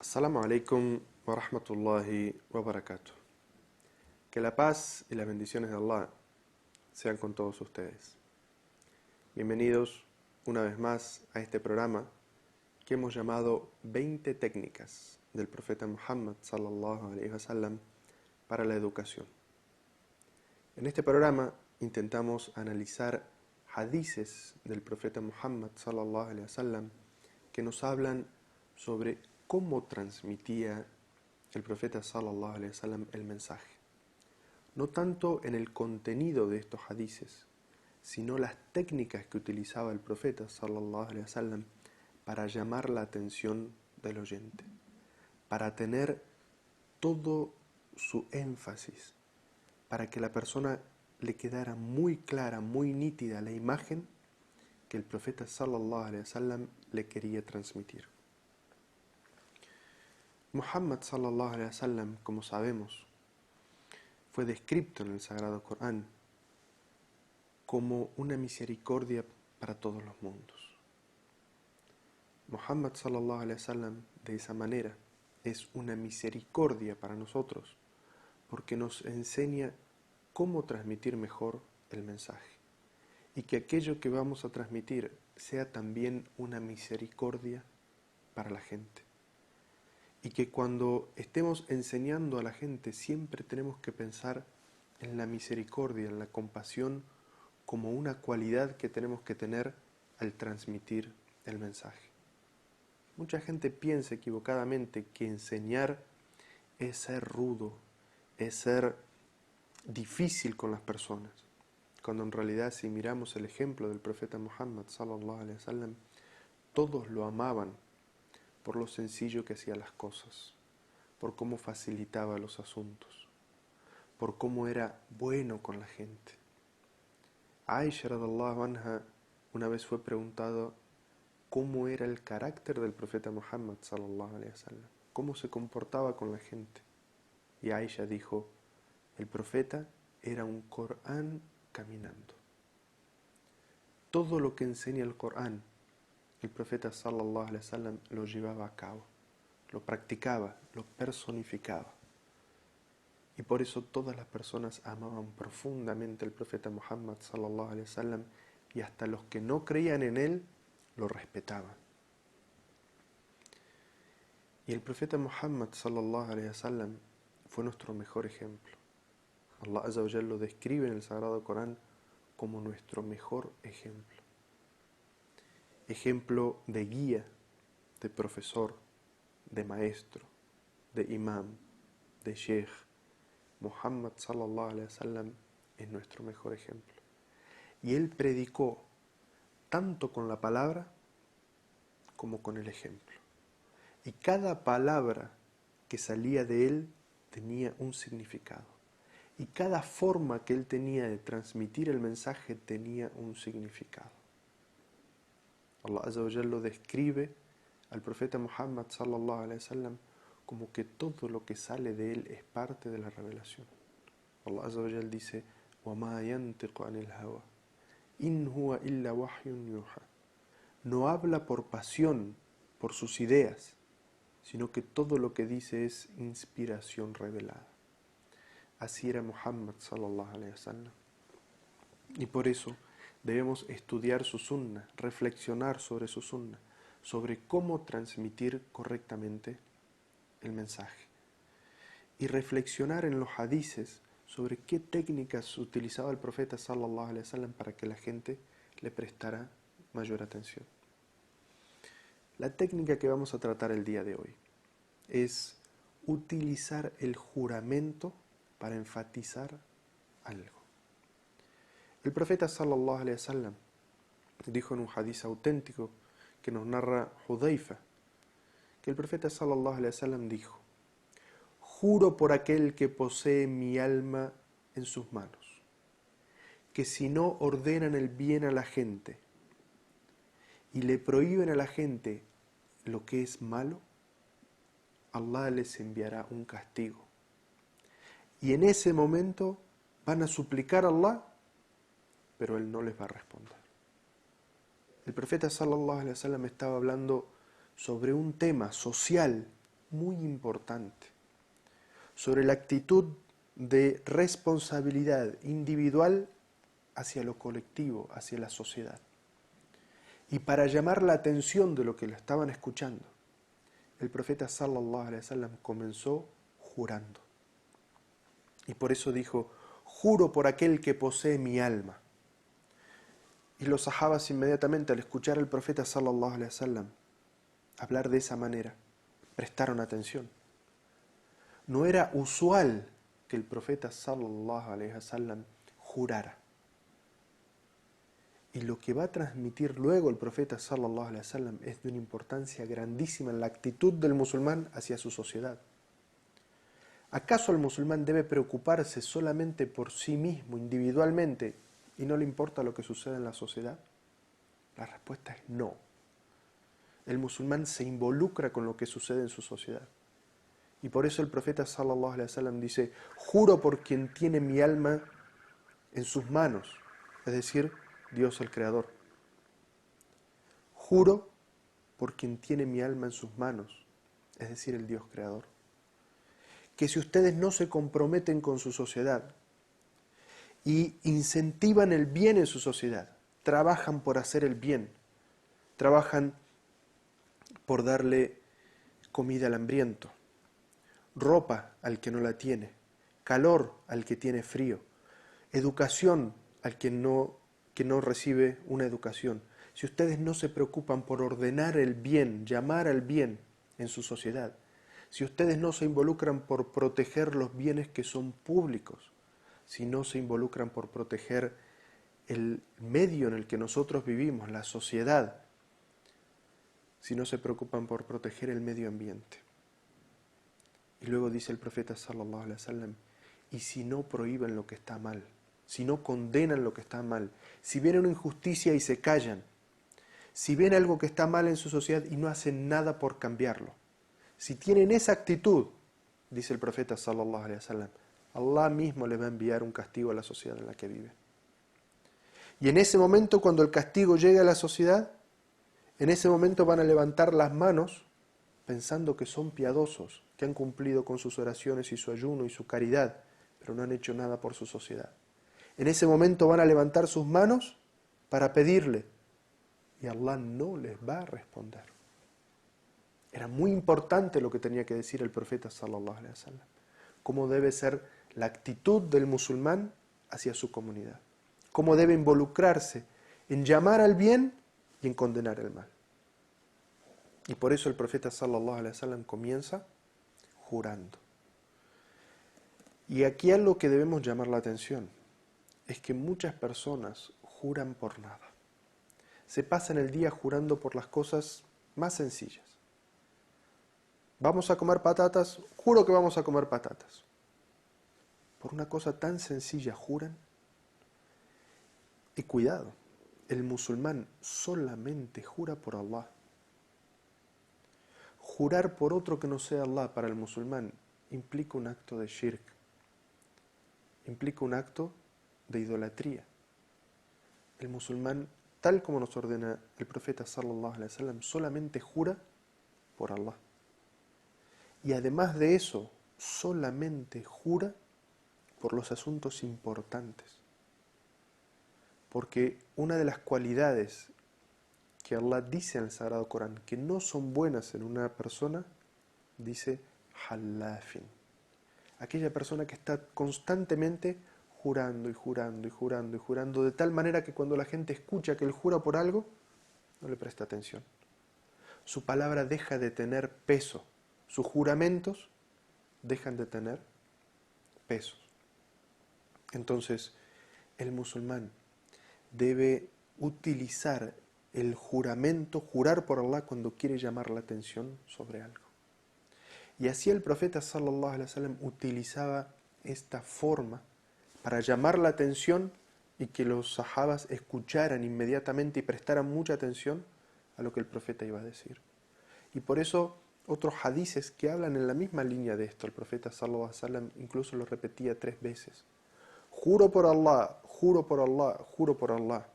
Assalamu alaikum wa rahmatullahi wa barakatuh. Que la paz y las bendiciones de Allah sean con todos ustedes. Bienvenidos una vez más a este programa que hemos llamado 20 técnicas del profeta Muhammad sallallahu alaihi wasallam para la educación. En este programa intentamos analizar hadices del profeta Muhammad sallallahu alaihi wasallam que nos hablan sobre cómo transmitía el profeta sallallahu alaihi wasallam el mensaje. No tanto en el contenido de estos hadices, sino las técnicas que utilizaba el profeta sallallahu alaihi wasallam para llamar la atención del oyente, para tener todo su énfasis, para que la persona le quedara muy clara, muy nítida la imagen que el profeta sallallahu alaihi wasallam le quería transmitir. Muhammad sallallahu alaihi wasallam, como sabemos, fue descrito en el Sagrado Corán como una misericordia para todos los mundos. Muhammad sallallahu alaihi wasallam de esa manera es una misericordia para nosotros porque nos enseña cómo transmitir mejor el mensaje y que aquello que vamos a transmitir sea también una misericordia para la gente. Y que cuando estemos enseñando a la gente siempre tenemos que pensar en la misericordia, en la compasión como una cualidad que tenemos que tener al transmitir el mensaje. Mucha gente piensa equivocadamente que enseñar es ser rudo, es ser difícil con las personas, cuando en realidad si miramos el ejemplo del profeta Muhammad sallallahu alaihi wasallam, todos lo amaban por lo sencillo que hacía las cosas, por cómo facilitaba los asuntos, por cómo era bueno con la gente. Aisha radhiallahu anha una vez fue preguntado cómo era el carácter del profeta Muhammad sallallahu alaihi wasallam, cómo se comportaba con la gente. Y Aisha dijo, el profeta era un Corán caminando. Todo lo que enseña el Corán, el profeta sallallahu alaihi wasallam lo llevaba a cabo, lo practicaba, lo personificaba. Y por eso todas las personas amaban profundamente al profeta Muhammad sallallahu alaihi wasallam y hasta los que no creían en él lo respetaban. Y el profeta Muhammad sallallahu alaihi wasallam fue nuestro mejor ejemplo. Allah Azza wa Jalla lo describe en el Sagrado Corán como nuestro mejor ejemplo. Ejemplo de guía, de profesor, de maestro, de imam, de sheikh. Muhammad sallallahu alaihi wasallam es nuestro mejor ejemplo. Y él predicó tanto con la palabra como con el ejemplo. Y cada palabra que salía de él tenía un significado. Y cada forma que él tenía de transmitir el mensaje tenía un significado. Allah Azza wa Jalla lo describe al profeta Muhammad sallallahu alaihi wasallam como que todo lo que sale de él es parte de la revelación. Allah Azza wa Jalla dice: وَمَا يَنْتِقُ عَنِ الْهَوَى إِنْ هُوَ إِلَّا وَحْيٌ يُوحَى. No habla por pasión, por sus ideas, sino que todo lo que dice es inspiración revelada. Así era Muhammad sallallahu alaihi wasallam. Y por eso debemos estudiar su sunna, reflexionar sobre su sunna, sobre cómo transmitir correctamente el mensaje. Y reflexionar en los hadices sobre qué técnicas utilizaba el profeta sallallahu alaihi wasallam para que la gente le prestara mayor atención. La técnica que vamos a tratar el día de hoy es utilizar el juramento para enfatizar algo. El profeta sallallahu alaihi wasallam dijo en un hadiz auténtico que nos narra Hudhaifa, que el profeta sallallahu alaihi wasallam dijo: juro por aquel que posee mi alma en sus manos, que si no ordenan el bien a la gente y le prohíben a la gente lo que es malo, Allah les enviará un castigo. Y en ese momento van a suplicar a Allah, pero Él no les va a responder. El profeta sallallahu alaihi wasallam estaba hablando sobre un tema social muy importante sobre la actitud de responsabilidad individual hacia lo colectivo, hacia la sociedad. Y para llamar la atención de lo que lo estaban escuchando, el profeta sallallahu alaihi wasallam comenzó jurando. Y por eso dijo: juro por aquel que posee mi alma. Y los sahabas inmediatamente al escuchar al profeta sallallahu alaihi wasallam hablar de esa manera, prestaron atención. No era usual que el profeta sallallahu alaihi wasallam jurara. Y lo que va a transmitir luego el profeta sallallahu alaihi wasallam es de una importancia grandísima en la actitud del musulmán hacia su sociedad. ¿Acaso el musulmán debe preocuparse solamente por sí mismo, individualmente, y no le importa lo que sucede en la sociedad? La respuesta es no. El musulmán se involucra con lo que sucede en su sociedad. Y por eso el profeta sallallahu alaihi wasallam dice: juro por quien tiene mi alma en sus manos, es decir, Dios el Creador. Juro por quien tiene mi alma en sus manos, es decir, el Dios Creador, que si ustedes no se comprometen con su sociedad y incentivan el bien en su sociedad, trabajan por hacer el bien, trabajan por darle comida al hambriento, ropa al que no la tiene, calor al que tiene frío, educación al que no recibe una educación. Si ustedes no se preocupan por ordenar el bien, llamar al bien en su sociedad, si ustedes no se involucran por proteger los bienes que son públicos, si no se involucran por proteger el medio en el que nosotros vivimos, la sociedad, si no se preocupan por proteger el medio ambiente. Y luego dice el profeta sallallahu alaihi wasallam: y si no prohíben lo que está mal, si no condenan lo que está mal, si ven una injusticia y se callan, si ven algo que está mal en su sociedad y no hacen nada por cambiarlo, si tienen esa actitud, dice el profeta sallallahu alaihi wasallam, Allah mismo le va a enviar un castigo a la sociedad en la que vive. Y en ese momento, cuando el castigo llegue a la sociedad, en ese momento van a levantar las manos pensando que son piadosos, que han cumplido con sus oraciones y su ayuno y su caridad, pero no han hecho nada por su sociedad. En ese momento van a levantar sus manos para pedirle, y Allah no les va a responder. Era muy importante lo que tenía que decir el profeta sallallahu alaihi wasallam, cómo debe ser la actitud del musulmán hacia su comunidad, cómo debe involucrarse en llamar al bien y en condenar el mal. Y por eso el profeta sallallahu alaihi wasallam comienza jurando. Y aquí algo que debemos llamar la atención es que muchas personas juran por nada. Se pasan el día jurando por las cosas más sencillas. Vamos a comer patatas, juro que vamos a comer patatas. Por una cosa tan sencilla juran. Y cuidado, el musulmán solamente jura por Allah. Jurar por otro que no sea Allah para el musulmán implica un acto de shirk, implica un acto de idolatría. El musulmán, tal como nos ordena el profeta sallallahu alaihi wasallam, solamente jura por Allah. Y además de eso, solamente jura por los asuntos importantes. Porque una de las cualidades que Allah dice en el Sagrado Corán que no son buenas en una persona, dice halafin. Aquella persona que está constantemente jurando y jurando y jurando y jurando, de tal manera que cuando la gente escucha que él jura por algo, no le presta atención. Su palabra deja de tener peso. Sus juramentos dejan de tener peso. Entonces, el musulmán debe utilizar el juramento, jurar por Allah cuando quiere llamar la atención sobre algo. Y así el profeta sallallahu alaihi wasallam utilizaba esta forma para llamar la atención y que los sahabas escucharan inmediatamente y prestaran mucha atención a lo que el profeta iba a decir. Y por eso otros hadices que hablan en la misma línea de esto, el profeta sallallahu alaihi wasallam incluso lo repetía 3 veces. Juro por Allah, juro por Allah, juro por Allah.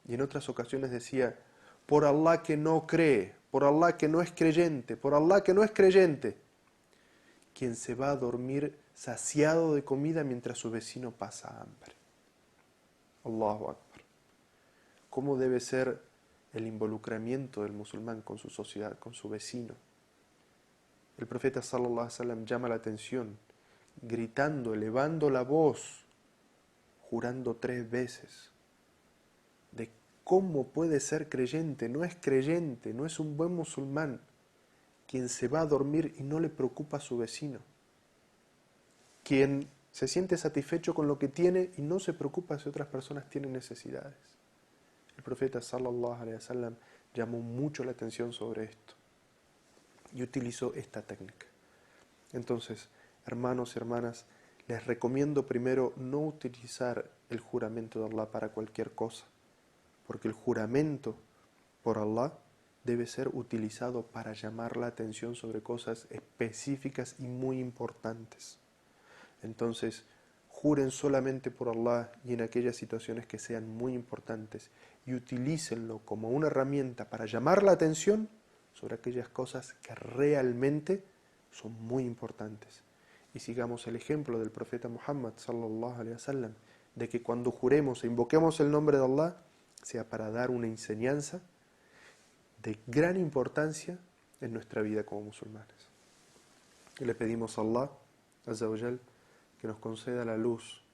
Y en otras ocasiones decía, por Allah que no cree, por Allah que no es creyente, por Allah que no es creyente. quien se va a dormir saciado de comida mientras su vecino pasa hambre. Allahu Akbar. ¿Cómo debe ser el involucramiento del musulmán con su sociedad, con su vecino? El profeta sallallahu alaihi wasallam llama la atención, gritando, elevando la voz, jurando 3 veces, de cómo puede ser creyente, no es un buen musulmán, quien se va a dormir y no le preocupa a su vecino, quien se siente satisfecho con lo que tiene y no se preocupa si otras personas tienen necesidades. El profeta sallallahu alaihi wasallam llamó mucho la atención sobre esto y utilizó esta técnica. Entonces, hermanos y hermanas, les recomiendo primero no utilizar el juramento de Allah para cualquier cosa, porque el juramento por Allah debe ser utilizado para llamar la atención sobre cosas específicas y muy importantes. Entonces, juren solamente por Allah y en aquellas situaciones que sean muy importantes y utilícenlo como una herramienta para llamar la atención sobre aquellas cosas que realmente son muy importantes. Y sigamos el ejemplo del profeta Muhammad sallallahu alaihi wasallam, de que cuando juremos e invoquemos el nombre de Allah, sea para dar una enseñanza de gran importancia en nuestra vida como musulmanes. Y le pedimos a Allah, Azza wa Jal, que nos conceda la luz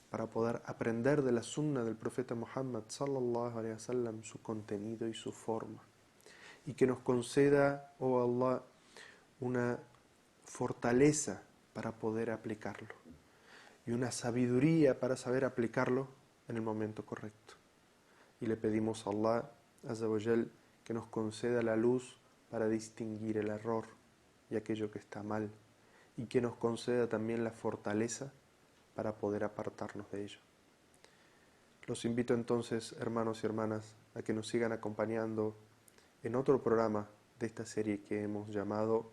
para poder aprender de la sunna del profeta Muhammad sallallahu alaihi wasallam, su contenido y su forma. Y que nos conceda, oh Allah, una fortaleza para poder aplicarlo y una sabiduría para saber aplicarlo en el momento correcto. Y le pedimos a Allah, Azza wa Jal, que nos conceda la luz para distinguir el error y aquello que está mal, y que nos conceda también la fortaleza para poder apartarnos de ello. Los invito entonces, hermanos y hermanas, a que nos sigan acompañando en otro programa de esta serie que hemos llamado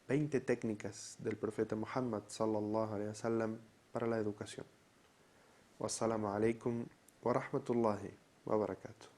20 técnicas del profeta Muhammad sallallahu alaihi wasallam para la educación. Wassalamu alaikum wa rahmatullahi wa barakatuh.